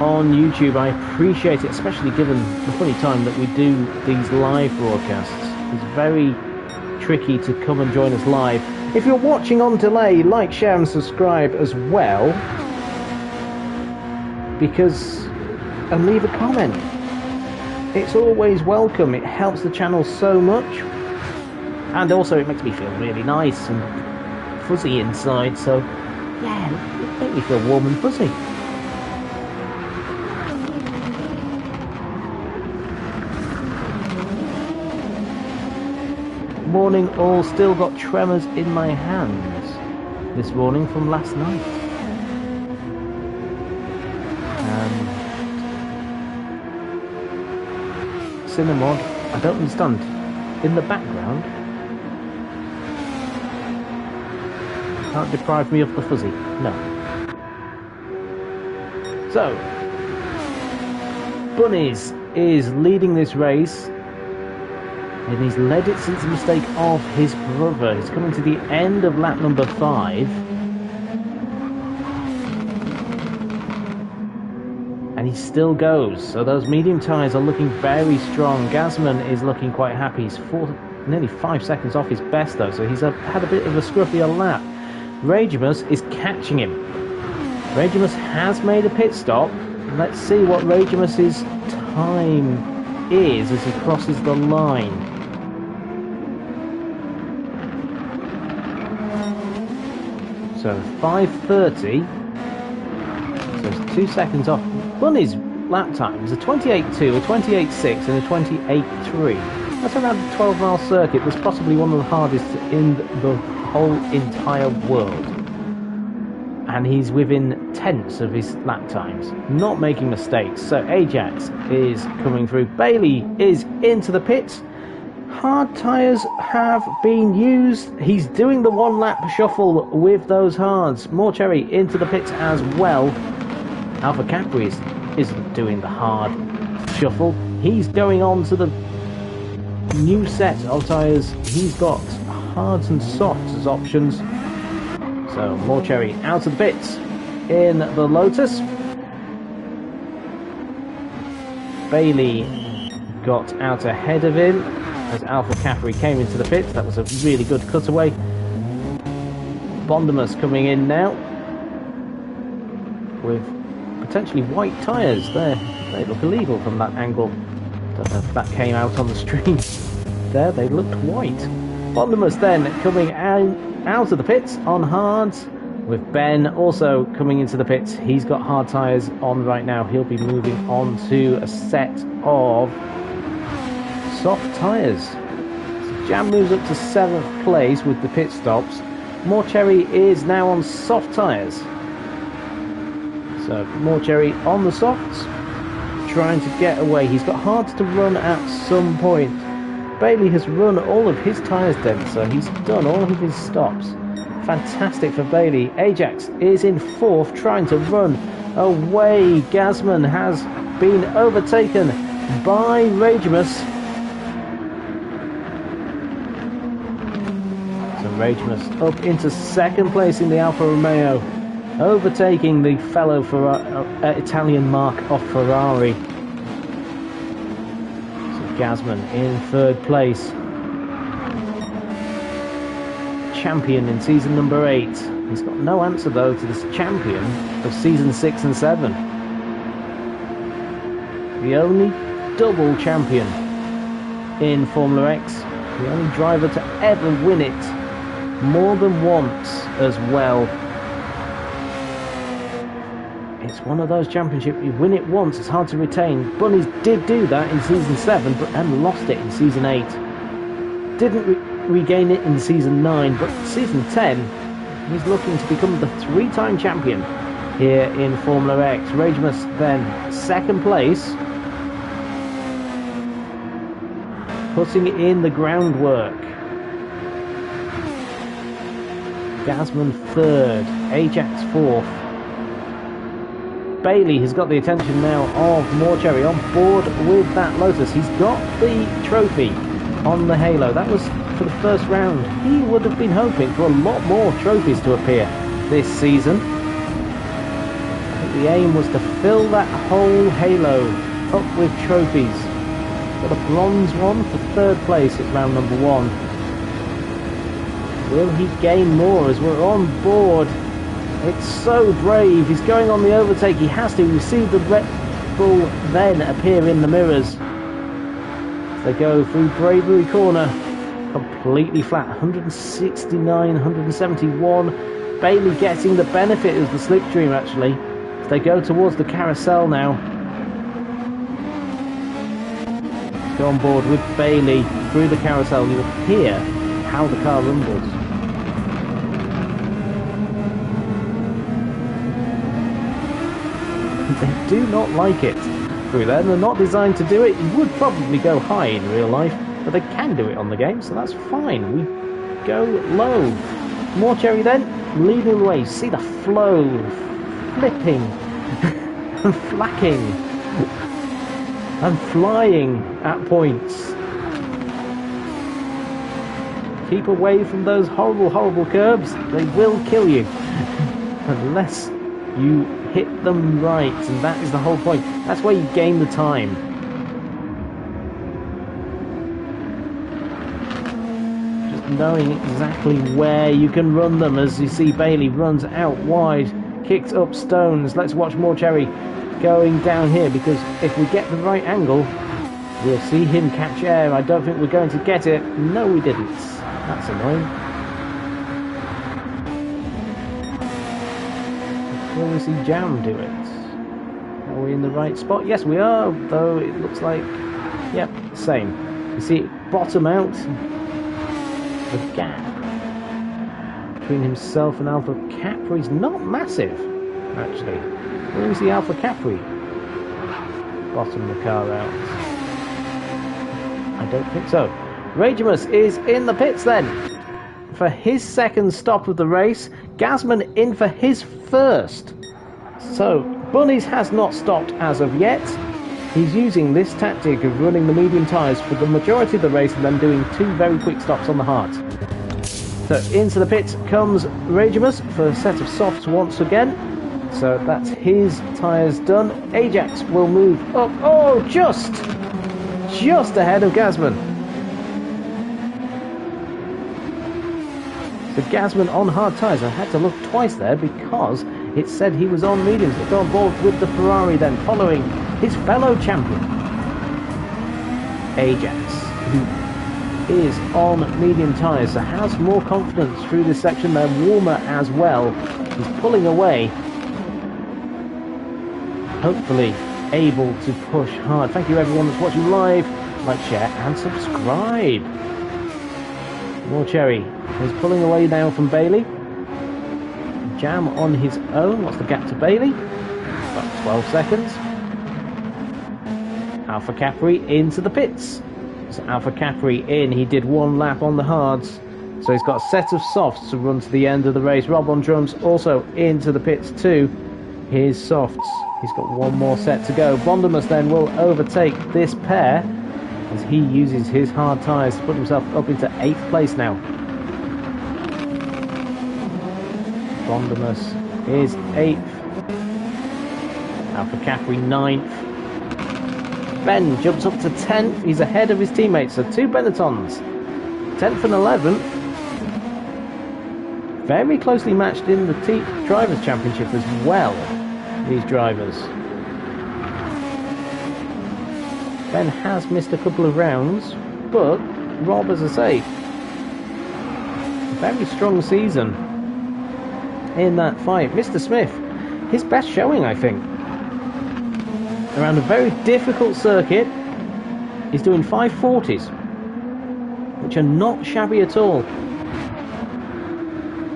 on YouTube. I appreciate it, especially given the funny time that we do these live broadcasts. It's very tricky to come and join us live. If you're watching on delay, like, share and subscribe as well, and leave a comment. It's always welcome. It helps the channel so much, and also it makes me feel really nice and fuzzy inside, so yeah, it makes me feel warm and fuzzy. Morning all, still got tremors in my hands this morning from last night. Cinnamon, I don't understand. In the background, can't deprive me of the fuzzy. No. So, Bunnies is leading this race, and he's led it since the mistake of his brother. He's coming to the end of lap number 5. And he still goes. So those medium tyres are looking very strong. Gasman is looking quite happy. He's nearly 5 seconds off his best though, so he's had a bit of a scruffier lap. Ragemus is catching him. Ragemus has made a pit stop. Let's see what Ragemus's time is as he crosses the line. So 5:30. So it's 2 seconds off. Bunny's lap times, a 28.2, a 28.6 and a 28.3. That's around a 12-mile circuit. That's possibly one of the hardest in the whole entire world. And he's within tenths of his lap times, not making mistakes. So Ajax is coming through. Bailey is into the pits. Hard tyres have been used. He's doing the one-lap shuffle with those hards. Morcherry into the pits as well. Alpha Capri isn't doing the hard shuffle. He's going on to the new set of tyres. He's got hards and softs as options. So Morcherry out of the pits in the Lotus. Bailey got out ahead of him as Alpha Capri came into the pits. That was a really good cutaway. Bondemus coming in now with potentially white tyres. They look illegal from that angle. Don't know if that came out on the stream. There, they looked white. Bondemus then coming out of the pits on hards, with Ben also coming into the pits. He's got hard tyres on right now. He'll be moving on to a set of soft tyres. So Jam moves up to 7th place with the pit stops. Morcherry is now on soft tyres. So Morcherry on the softs, trying to get away. He's got hards to run at some point. Bailey has run all of his tyres then, so he's done all of his stops. Fantastic for Bailey. Ajax is in 4th, trying to run away. Gazman has been overtaken by Ragemus. So Ragemus up into 2nd place in the Alfa Romeo, overtaking the fellow Italian mark of Ferrari. Gazman in 3rd place. Champion in season number 8. He's got no answer though to this champion of season 6 and 7. The only double champion in Formula X. The only driver to ever win it more than once as well. It's one of those championships, you win it once, it's hard to retain. Bunnies did do that in season 7, but then lost it in season 8. Didn't regain it in season 9, but season 10, he's looking to become the 3-time champion here in Formula X. Ragemus then 2nd place, putting in the groundwork. Gazman 3rd, Ajax 4th. Bailey has got the attention now of Morcherry on board with that Lotus. He's got the trophy on the Halo. That was for the first round. He would have been hoping for a lot more trophies to appear this season. I think the aim was to fill that whole Halo up with trophies. Got a bronze one for 3rd place at round number 1. Will he gain more as we're on board? It's so brave. He's going on the overtake. He has to receive the Red Bull, then appear in the mirrors. They go through Bravery Corner, completely flat. 169, 171. Bailey getting the benefit of the slipstream actually. They go towards the carousel now. Go on board with Bailey through the carousel. You'll hear how the car rumbles. They do not like it through there. They're not designed to do it. You would probably go high in real life, but they can do it on the game, so that's fine. We go low. Morcherry then leading the way. See the flow, flipping and flacking and flying at points. Keep away from those horrible, horrible curbs. They will kill you unless you hit them right, and that is the whole point. That's where you gain the time. Just knowing exactly where you can run them. As you see, Bailey runs out wide, kicks up stones. Let's watch Morcherry going down here, because if we get the right angle, we'll see him catch air. I don't think we're going to get it. No, we didn't. That's annoying. Will we see Jam do it? Are we in the right spot? Yes, we are, though it looks like, yep, same. You see it bottom out, the gap between himself and Alpha Capri is not massive, actually. Where is the Alpha Capri? Bottom the car out. I don't think so. Ragemus is in the pits then for his second stop of the race. Gasman in for his first. So Bunnies has not stopped as of yet. He's using this tactic of running the medium tyres for the majority of the race and then doing 2 very quick stops on the hards. So into the pits comes Ragemus for a set of softs once again. So that's his tyres done. Ajax will move up. Oh, just ahead of Gasman. So Gasman on hard tyres. I had to look twice there because it said he was on mediums. Look on board with the Ferrari then, following his fellow champion, Ajax, who is on medium tyres, so has more confidence through this section. They're warmer as well. He's pulling away, hopefully able to push hard. Thank you everyone that's watching live. Like, share and subscribe. More Cherry is pulling away now from Bailey. Jam on his own. What's the gap to Bailey? About 12 seconds. Alpha Capri into the pits. So Alpha Capri in. He did 1 lap on the hards. So he's got a set of softs to run to the end of the race. Rob on drums also into the pits too. His softs. He's got 1 more set to go. Bondemus then will overtake this pair as he uses his hard tyres to put himself up into 8th place now. Bondemus is 8th. Alpha Capri 9th. Ben jumps up to 10th. He's ahead of his teammates, so 2 Benettons. 10th and 11th. Very closely matched in the Drivers' Championship as well, these drivers. Ben has missed a couple of rounds, but Rob, as I say, very strong season in that fight. Mr. Smith, his best showing, I think. Around a very difficult circuit, he's doing 540s, which are not shabby at all.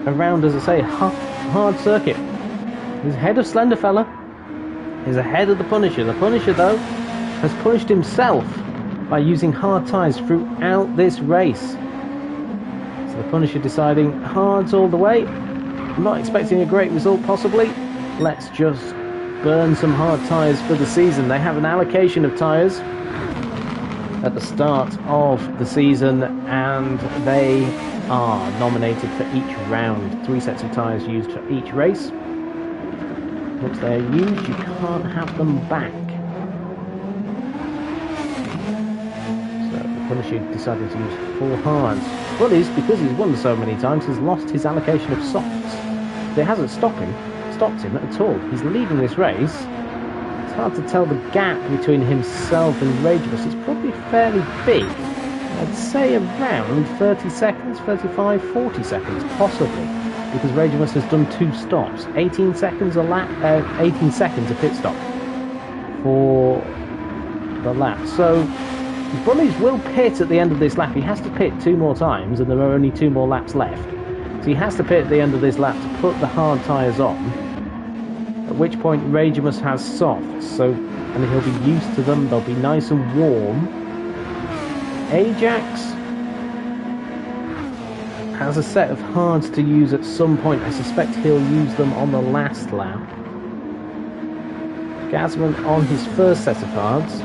Around, as I say, hard circuit. He's ahead of Slenderfella. He's ahead of the Punisher. The Punisher, though, has punished himself by using hard tyres throughout this race. So the Punisher deciding hards all the way. I'm not expecting a great result, possibly. Let's just burn some hard tyres for the season. They have an allocation of tyres at the start of the season, and they are nominated for each round. 3 sets of tyres used for each race. Once they're used, you can't have them back. So the Punisher decided to use 4 hards. Bullies, because he's won so many times, has lost his allocation of softs. It hasn't stopped him at all. He's leading this race. It's hard to tell the gap between himself and Ragemus. It's probably fairly big. I'd say around 30 seconds, 35, 40 seconds, possibly, because Ragemus has done 2 stops. 18 seconds a lap, 18 seconds a pit stop for the lap. So Bullies will pit at the end of this lap. He has to pit 2 more times, and there are only 2 more laps left. So he has to pit at the end of this lap to put the hard tyres on, at which point Ragemus has softs, and he'll be used to them. They'll be nice and warm. Ajax has a set of hards to use at some point. I suspect he'll use them on the last lap. Gasman on his first set of hards.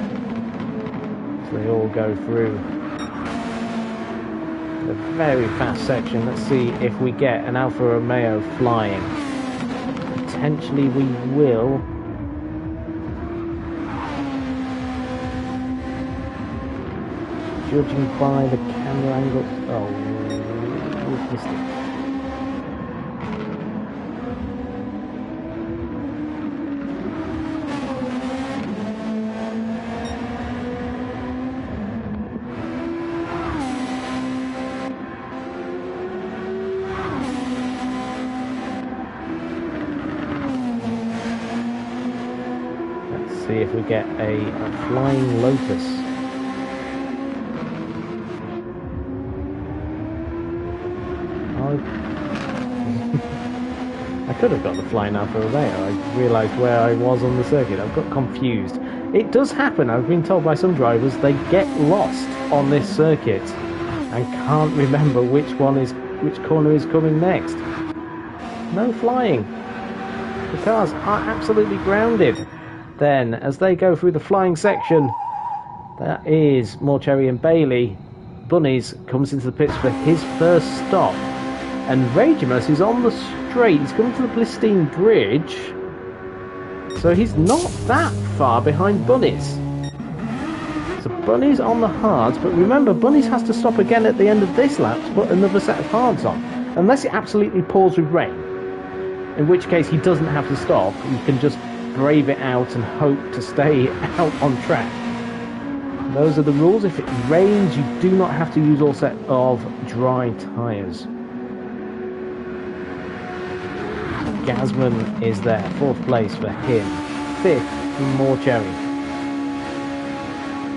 So they all go through a very fast section. Let's see if we get an Alfa Romeo flying. Potentially we will. Judging by the camera angle. Oh, we've missed it. see if we get a flying lotus. I could have got the flying alpha there. I realised where I was on the circuit. I've got confused. It does happen. I've been told by some drivers they get lost on this circuit and can't remember which corner is coming next. No flying. The cars are absolutely grounded. Then, as they go through the flying section, that is Morcherry and Bailey. Bunnies comes into the pits for his first stop. And Ragemus is on the straight. He's coming to the Blistine Bridge. So he's not that far behind Bunnies. So Bunnies on the hards, but remember, Bunnies has to stop again at the end of this lap to put another set of hards on. Unless it absolutely pours with rain. In which case he doesn't have to stop. He can just brave it out and hope to stay out on track. Those are the rules. If it rains, you do not have to use all set of dry tyres. Gasman is there, 4th place for him. 5th, Morcherry.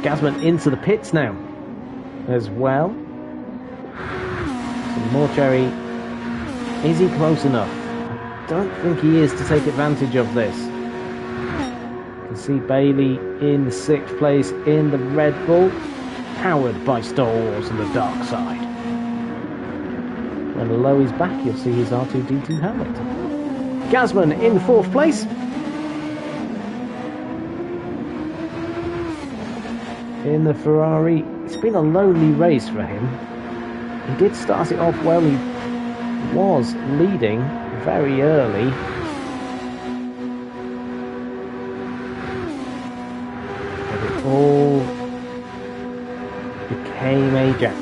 Gasman into the pits now, as well. So Morcherry, is he close enough? I don't think he is to take advantage of this. You can see Bailey in 6th place in the Red Bull, powered by Star Wars and the dark side. When Low is back, you'll see his R2-D2 helmet. Gasman in 4th place. In the Ferrari, it's been a lonely race for him. He did start it off well. He was leading very early. But it all became Ajax.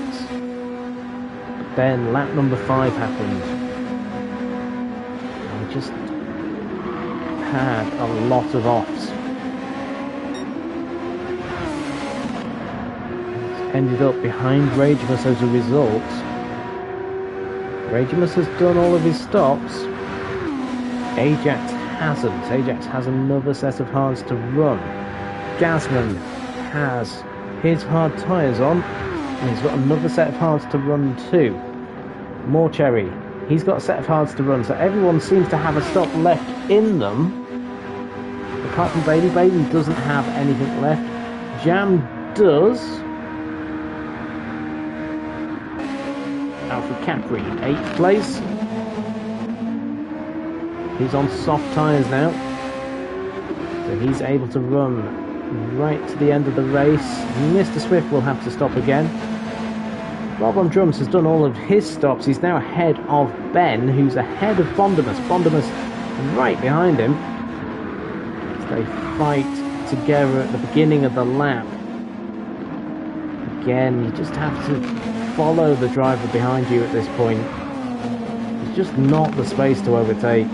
But then lap number 5 happened. Just had a lot of offs. Ended up behind Ragemus as a result. Ragemus has done all of his stops. Ajax hasn't. Ajax has another set of hards to run. Gasman has his hard tyres on, and he's got another set of hards to run too. Morcherry, he's got a set of hards to run, so everyone seems to have a stop left in them. Apart from Bailey. Bailey doesn't have anything left. Jam does. Alpha Capri, 8th place. He's on soft tyres now. So he's able to run right to the end of the race. Mr. Swift will have to stop again. Rob on drums has done all of his stops. He's now ahead of Ben, who's ahead of Bondimus. Bondimus right behind him. As they fight together at the beginning of the lap. Again, you just have to follow the driver behind you at this point. There's just not the space to overtake.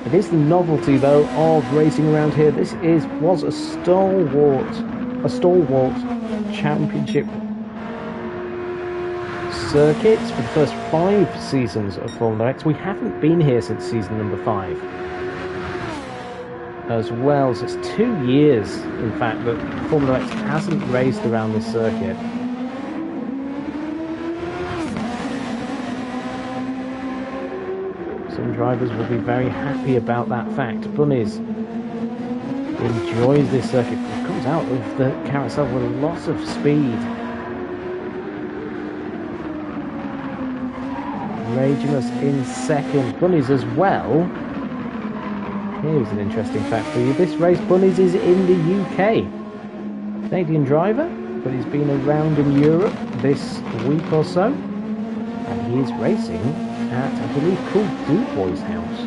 It is the novelty, though, of racing around here. This was a stalwart championship circuit for the first 5 seasons of Formula X. We haven't been here since season number 5. As well, so it's 2 years, in fact, that Formula X hasn't raced around this circuit. Some drivers will be very happy about that fact. Bunnies enjoys this circuit. It comes out of the carousel with lots of speed. Ragemus in 2nd. Bunnies as well. Here's an interesting fact for you. This race, Bunnies is in the UK. Canadian driver, but he's been around in Europe this week or so. And he is racing at, I believe, called Dubois' house.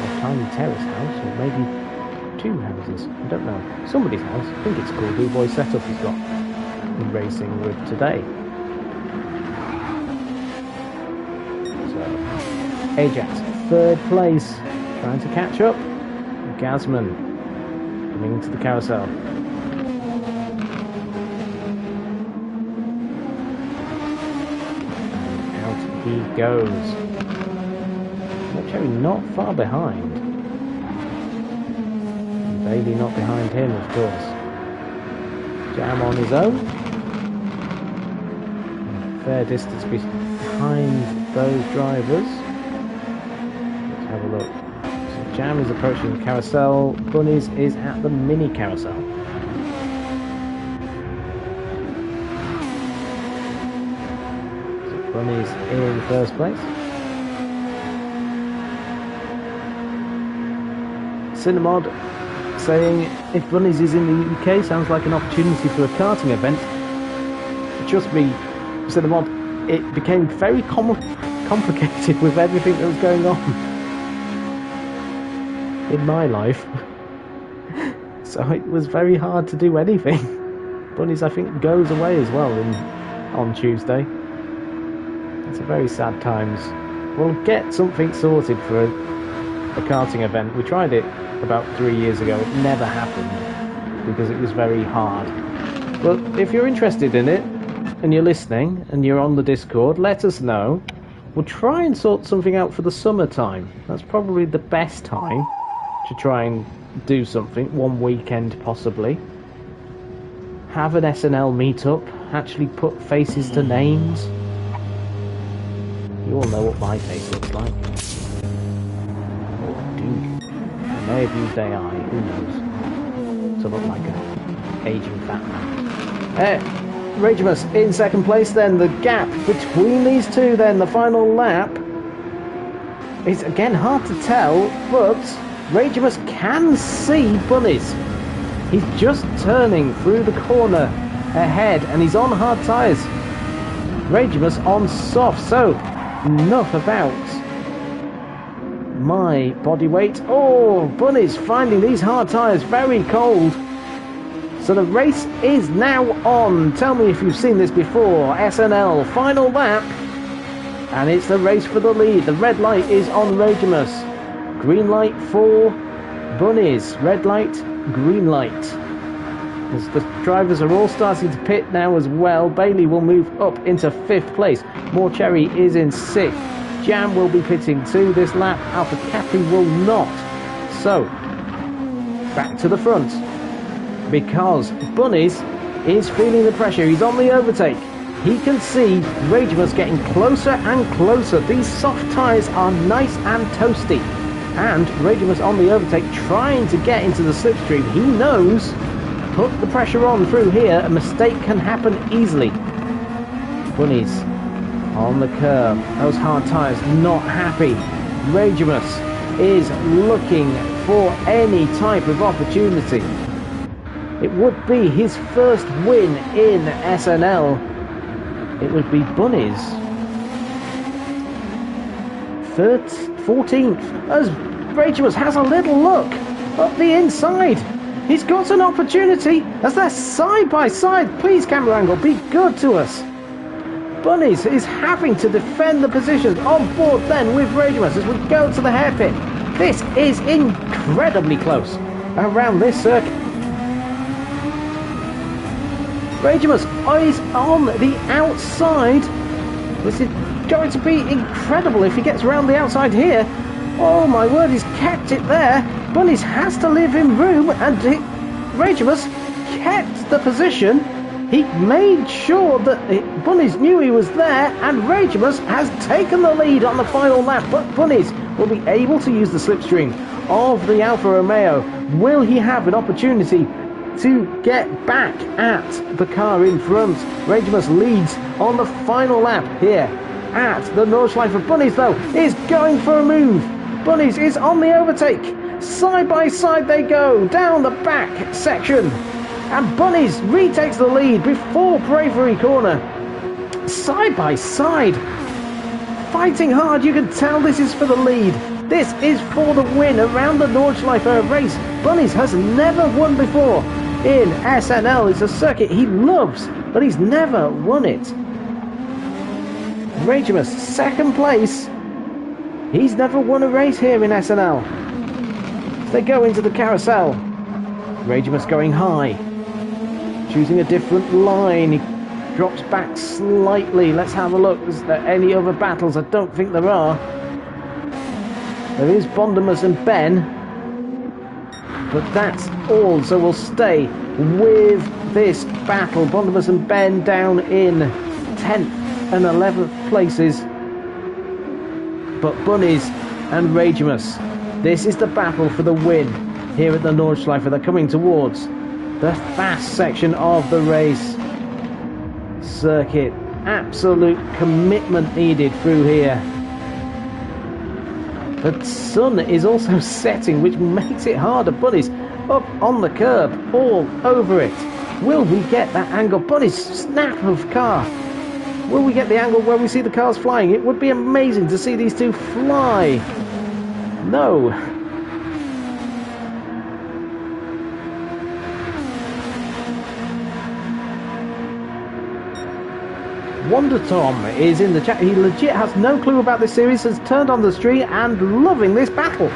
Or Tiny Terrace house, or maybe 2 houses. I don't know. Somebody's house. I think it's called Dubois' setup he's got in racing with today. Ajax, 3rd place, trying to catch up. Gasman coming into the carousel. Out goes. Cherry not far behind. And Bailey not behind him, of course. Jam on his own. A fair distance behind those drivers. Let's have a look. So Jam is approaching the carousel. Bunnies is at the mini carousel. So Bunnies in first place. Cinemod saying if Bunnies is in the UK sounds like an opportunity for a karting event. Trust me, Cinemod, it became very complicated with everything that was going on in my life. So it was very hard to do anything. Bunnies, I think, goes away as well on Tuesday. It's a very sad times. We'll get something sorted for a karting event. We tried it about 3 years ago. It never happened because it was very hard. But if you're interested in it and you're listening and you're on the Discord, let us know. We'll try and sort something out for the summertime. That's probably the best time to try and do something, one weekend possibly. Have an SNL meetup, actually put faces to names. You all know what my face looks like. Or do you? I may have used AI, who knows? To look like an aging fat man. Ragemus in second place then. The gap between these two then, the final lap. It's again hard to tell, but Ragemus can see Bunnies. He's just turning through the corner ahead and he's on hard tyres. Ragemus on soft, so enough about my body weight. Oh, Bunnies finding these hard tyres very cold. So the race is now on. Tell me if you've seen this before. SNL, final lap. And it's the race for the lead. The red light is on Ragemus. Green light for Bunnies. Red light, green light. As the drivers are all starting to pit now as well. Bailey will move up into 5th place. More Cherry is in 6th. Jam will be pitting too this lap. Alpha Capri will not. So, back to the front. Because Bunnies is feeling the pressure. He's on the overtake. He can see Ragemus getting closer and closer. These soft tyres are nice and toasty. And Ragemus on the overtake trying to get into the slipstream. He knows, put the pressure on through here, a mistake can happen easily. Bunnies on the curb. Those hard tyres not happy. Ragemus is looking for any type of opportunity. It would be his first win in SNL. It would be Bunnies. 14th, as Ragemus has a little look up the inside. He's got an opportunity as they're side by side. Please, camera angle, be good to us. Bunnies is having to defend the positions on board then with Ragemus as we go to the hairpin. This is incredibly close around this circuit. Ragemus is on the outside. This is going to be incredible if he gets around the outside here. Oh my word, he's kept it there. Bunnies has to leave him room, and Ragemus kept the position. He made sure that Bunnies knew he was there, and Ragemus has taken the lead on the final lap. But Bunnies will be able to use the slipstream of the Alfa Romeo. Will he have an opportunity to get back at the car in front? Ragemus leads on the final lap here at the Nordschleife. Bunnies, though, is going for a move. Bunnies is on the overtake. Side by side they go down the back section. And Bunnies retakes the lead before Bravery Corner. Side by side. Fighting hard. You can tell this is for the lead. This is for the win around the Nordschleife race. Bunnies has never won before in SNL. It's a circuit he loves, but he's never won it. Ragemus, second place. He's never won a race here in SNL. As they go into the carousel. Ragemus going high. Choosing a different line. He drops back slightly. Let's have a look. Is there any other battles? I don't think there are. There is Bondimus and Ben, but that's all. So we'll stay with this battle. Bondimus and Ben down in 10th and 11th places, but Bunnies and Ragemus, this is the battle for the win here at the Nordschleife. They're coming towards the fast section of the race circuit. Absolute commitment needed through here. The sun is also setting, which makes it harder. Bunnies up on the curb, all over it. Will we get that angle? Bunnies snap of car. Will we get the angle where we see the cars flying? It would be amazing to see these two fly. No. Wonder Tom is in the chat. He legit has no clue about this series, has turned on the stream and loving this battle.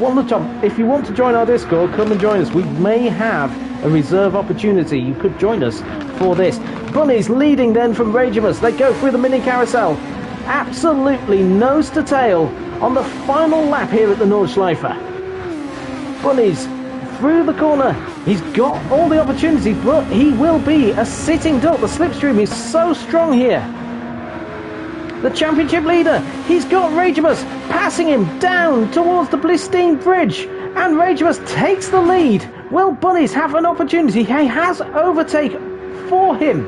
Wonder Tom, if you want to join our Discord, come and join us. We may have a reserve opportunity. You could join us for this. Bunnies leading then from Ragemus. They go through the mini carousel. Absolutely nose to tail on the final lap here at the Nordschleife. Bunnies through the corner. He's got all the opportunity, but he will be a sitting duck. The slipstream is so strong here. The championship leader, he's got Ragemus passing him down towards the Blistine Bridge, and Ragemus takes the lead. Will Bunnies have an opportunity? He has overtake for him.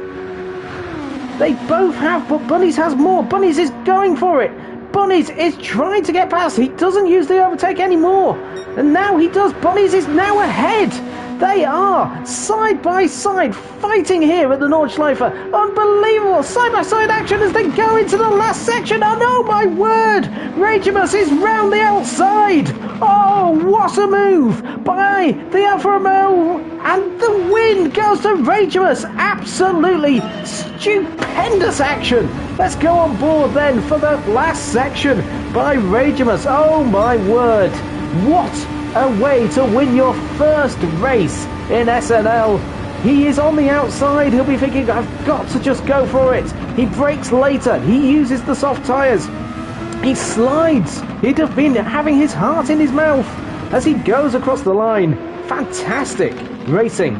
They both have, but Bunnies has more. Bunnies is going for it. Bunnies is trying to get past. He doesn't use the overtake anymore. And now he does. Bunnies is now ahead. They are side by side fighting here at the Nordschleife. Unbelievable side-by-side action as they go into the last section. And oh my word, Ragemus is round the outside. Oh, what a move by the Alfa Romeo. And the win goes to Ragemus. Absolutely stupendous action. Let's go on board then for the last section by Ragemus. Oh my word, what a way to win your first race in SNL. He is on the outside. He'll be thinking, I've got to just go for it. He brakes later. He uses the soft tyres. He slides. He'd have been having his heart in his mouth as he goes across the line. Fantastic racing.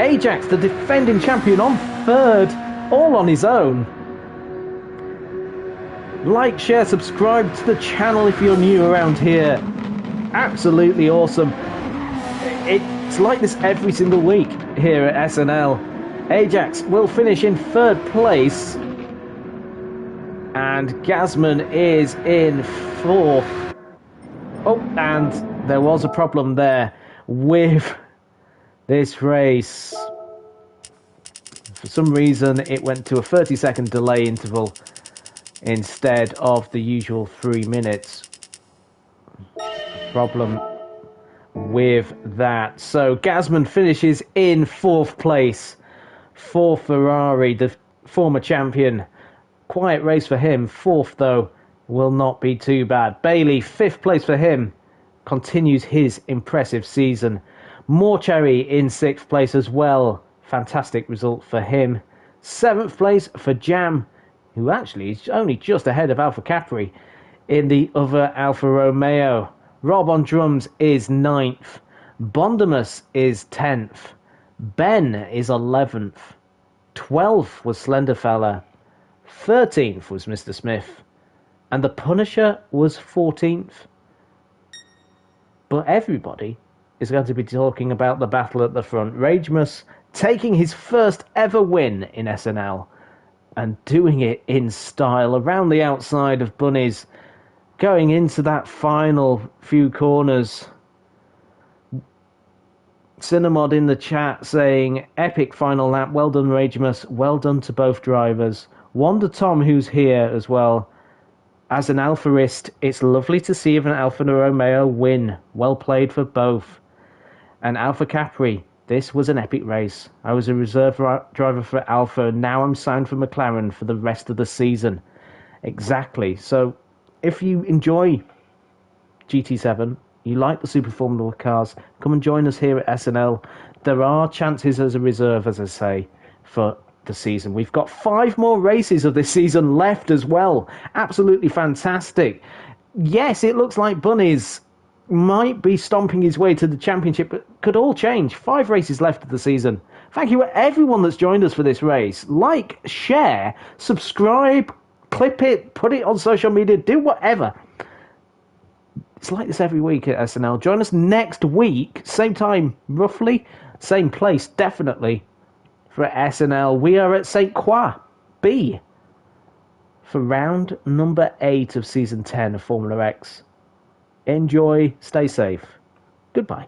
Ajax, the defending champion, on third, all on his own. Like, share, subscribe to the channel if you're new around here. Absolutely awesome. It's like this every single week here at SNL. Ajax will finish in third place, and Gazman is in fourth. Oh, and there was a problem there with this race. For some reason, it went to a 30-second delay interval instead of the usual 3 minutes. Problem with that. So Gazman finishes in fourth place for Ferrari, the former champion. Quiet race for him. Fourth, though, will not be too bad. Bailey, fifth place for him, continues his impressive season. Morcherry in sixth place as well. Fantastic result for him. Seventh place for Jam, who actually is only just ahead of Alpha Capri in the other Alfa Romeo. Rob on drums is 9th. Bondimus is 10th. Ben is 11th. 12th was Slenderfella. 13th was Mr. Smith. And the Punisher was 14th. But everybody is going to be talking about the battle at the front. Ragemus taking his first ever win in SNL, and doing it in style around the outside of Bunnies, going into that final few corners. Cinemod in the chat saying, epic final lap, well done Ragemus, well done to both drivers. Wonder Tom, who's here as well. As an Alphaist, it's lovely to see an Alfa Romeo win. Well played for both. And Alpha Capri, this was an epic race. I was a reserve driver for Alpha, and now I'm signed for McLaren for the rest of the season. Exactly. So if you enjoy GT7, you like the Super Formula cars, come and join us here at SNL. There are chances as a reserve, as I say, for the season. We've got 5 more races of this season left as well. Absolutely fantastic. Yes, it looks like Bunnies might be stomping his way to the championship, but could all change. 5 races left of the season. Thank you everyone that's joined us for this race. Like, share, subscribe, clip it, put it on social media, do whatever. It's like this every week at SNL. Join us next week, same time, roughly, same place, definitely, for SNL. We are at St. Croix B for round number 8 of season 10 of Formula X. Enjoy, stay safe. Goodbye.